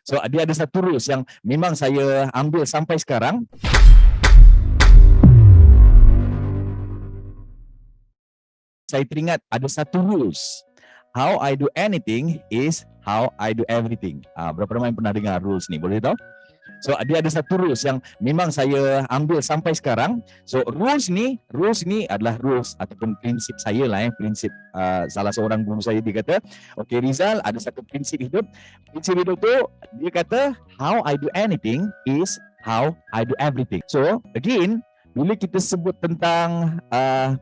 So dia ada satu rules yang memang saya ambil sampai sekarang. Saya teringat ada satu rules. How I do anything is how I do everything. Berapa ramai yang pernah dengar rules ni? Boleh tahu? So dia ada satu rules yang memang saya ambil sampai sekarang. So rules ni adalah rules ataupun prinsip saya lah, prinsip salah seorang guru saya. Dia kata, okay Rizal, ada satu prinsip hidup. Prinsip hidup tu dia kata, how I do anything is how I do everything. So again, bila kita sebut tentang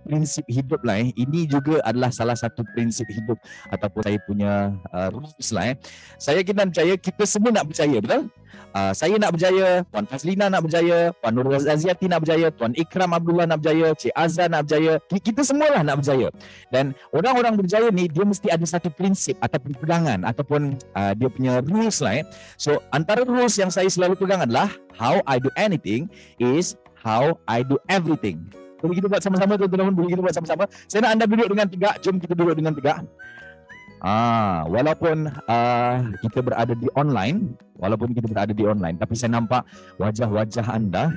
prinsip hidup lah, ini juga adalah salah satu prinsip hidup ataupun saya punya rules lah. Saya kena percaya, kita semua nak berjaya, betul? Saya nak berjaya, Puan Fazlina nak berjaya, Puan Nurul Aziati nak berjaya, Tuan Ikram Abdullah nak berjaya, Cik Azhar nak berjaya, kita semualah nak berjaya. Dan orang-orang berjaya ni, dia mesti ada satu prinsip ataupun pegangan ataupun dia punya rules lah. So antara rules yang saya selalu pegang adalah, how I do anything is how I do everything. Boleh kita buat sama-sama tuan-tuan, boleh kita buat sama-sama. Saya nak anda duduk dengan tegak, jom kita duduk dengan tegak. Walaupun kita berada di online, tapi saya nampak wajah-wajah anda.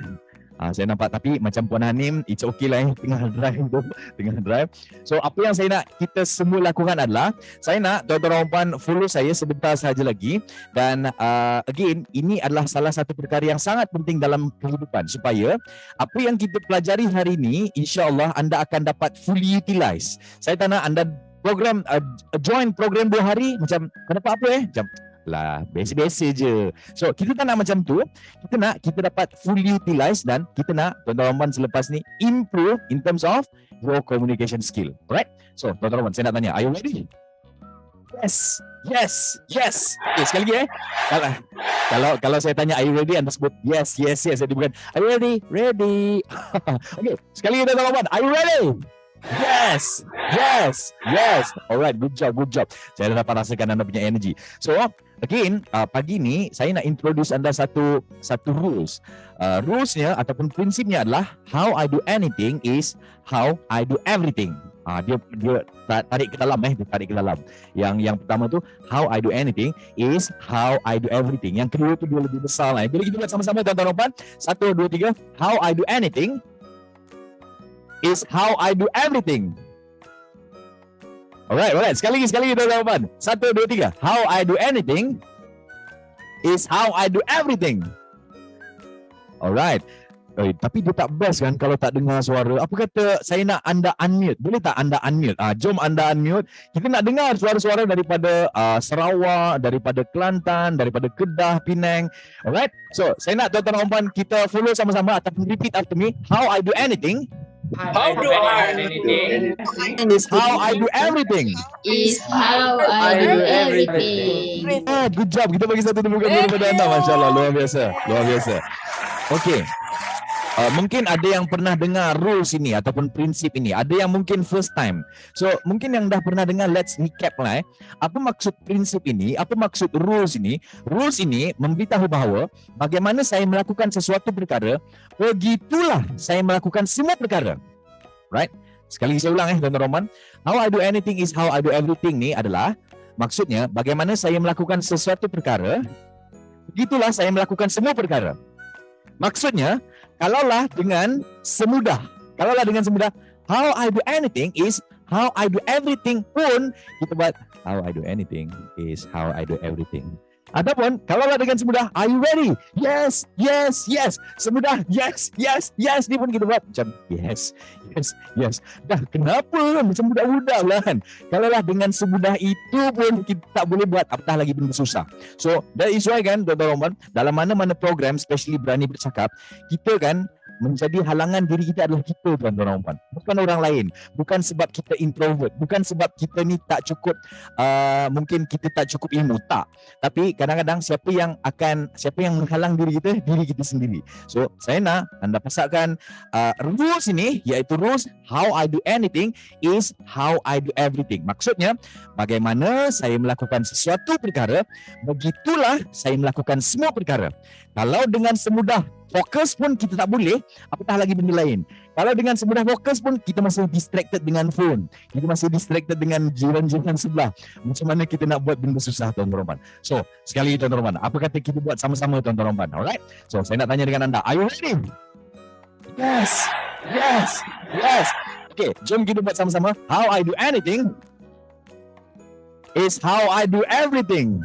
Saya nampak, tapi macam Puan Hanim, it's okay lah, tengah drive. So apa yang saya nak kita semua lakukan adalah, saya nak tuan-tuan puan follow saya sebentar sahaja lagi. Dan again, ini adalah salah satu perkara yang sangat penting dalam kehidupan, supaya apa yang kita pelajari hari ini, insya-Allah anda akan dapat fully utilize. Saya tak nak anda program join program 2 hari macam kenapa macam lah biasa-biasa je. So kita tak nak macam tu. Kita nak kita dapat fully utilize, dan kita nak tuan-tuan selepas ni improve in terms of your communication skill. Alright? So tuan-tuan saya nak tanya, are you ready? Yes. Okay, sekali lagi Kalau saya tanya are you ready, anda sebut yes. Jadi bukan are you ready? Ready. Okay, sekali lagi tuan-tuan, are you ready? Yes. Alright, good job. Saya dah dapat rasakan anda punya energy. So again, pagi ni saya nak introduce anda satu rules. Rulesnya ataupun prinsipnya adalah, how I do anything is how I do everything. Dia tarik ke dalam dia tarik ke dalam. Yang pertama tu, how I do anything is how I do everything. Yang kedua tu dia lebih besar lah. Boleh kita buat sama-sama tuan-tuan. 1, 2, 3. How I do anything is how I do everything. Alright. Sekali lagi tuan-tuan. 1, 2, 3. How I do anything is how I do everything. Alright. Tapi dia tak best kan kalau tak dengar suara. Apa kata saya nak anda unmute? Boleh tak anda unmute? Jom anda unmute. Kita nak dengar suara-suara daripada Sarawak, daripada Kelantan, daripada Kedah, Penang. Alright. So, saya nak tuan-tuan kita follow sama-sama ataupun repeat after me. How I do anything How do I do anything? is how I do everything. Is how I do everything. Good job. Kita bagi satu tepukan kepada anda. Masya Allah, luar biasa. Okay. Mungkin ada yang pernah dengar rules ini ataupun prinsip ini. Ada yang mungkin first time. So mungkin yang dah pernah dengar, let's recap lah. Apa maksud prinsip ini? Apa maksud rules ini? Rules ini memberitahu bahawa bagaimana saya melakukan sesuatu perkara, begitulah saya melakukan semua perkara. Right? Sekali saya ulang tuan-tuan. How I do anything is how I do everything ni adalah, maksudnya bagaimana saya melakukan sesuatu perkara, begitulah saya melakukan semua perkara. Maksudnya, kalaulah dengan semudah, how I do anything is how I do everything pun, kita buat how I do anything is how I do everything. Ataupun kalaulah dengan semudah, are you ready? Yes. Semudah, yes. Ni pun kita buat macam yes. Dah kenapa macam budak-budak lah kan? Kalaulah dengan semudah itu pun kita tak boleh buat, apatah lagi benda susah. So that is why kan tuan-tuan, dalam mana-mana program, especially Berani Bercakap, kita kan menjadi halangan diri kita adalah kita tuan-tuan, bukan orang lain. Bukan sebab kita introvert, bukan sebab kita ni tak cukup, mungkin kita tak cukup ilmu, tak. Tapi kadang-kadang siapa yang menghalang diri kita sendiri. So saya nak anda pasakkan rules ini, iaitu rules how I do anything is how I do everything. Maksudnya bagaimana saya melakukan sesuatu perkara, begitulah saya melakukan semua perkara. Kalau dengan semudah fokus pun kita tak boleh, apatah lagi benda lain. Kalau dengan semudah fokus pun kita masih distracted dengan phone. Kita masih distracted dengan jiran-jiran sebelah. Macam mana kita nak buat benda susah, tuan-tuan Roman? So, sekali lagi tuan-tuan Roman, apa kata kita buat sama-sama, tuan-tuan Roman? Alright? So, saya nak tanya dengan anda. Are you ready? Yes. Yes. Yes. Okay, jom kita buat sama-sama. How I do anything is how I do everything.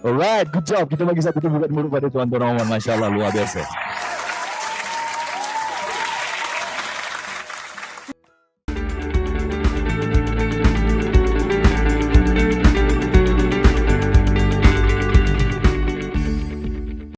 Alright, good job. Kita bagi satu tepuk tangan pada tuan-tuan Roman. Masya Allah, luar biasa.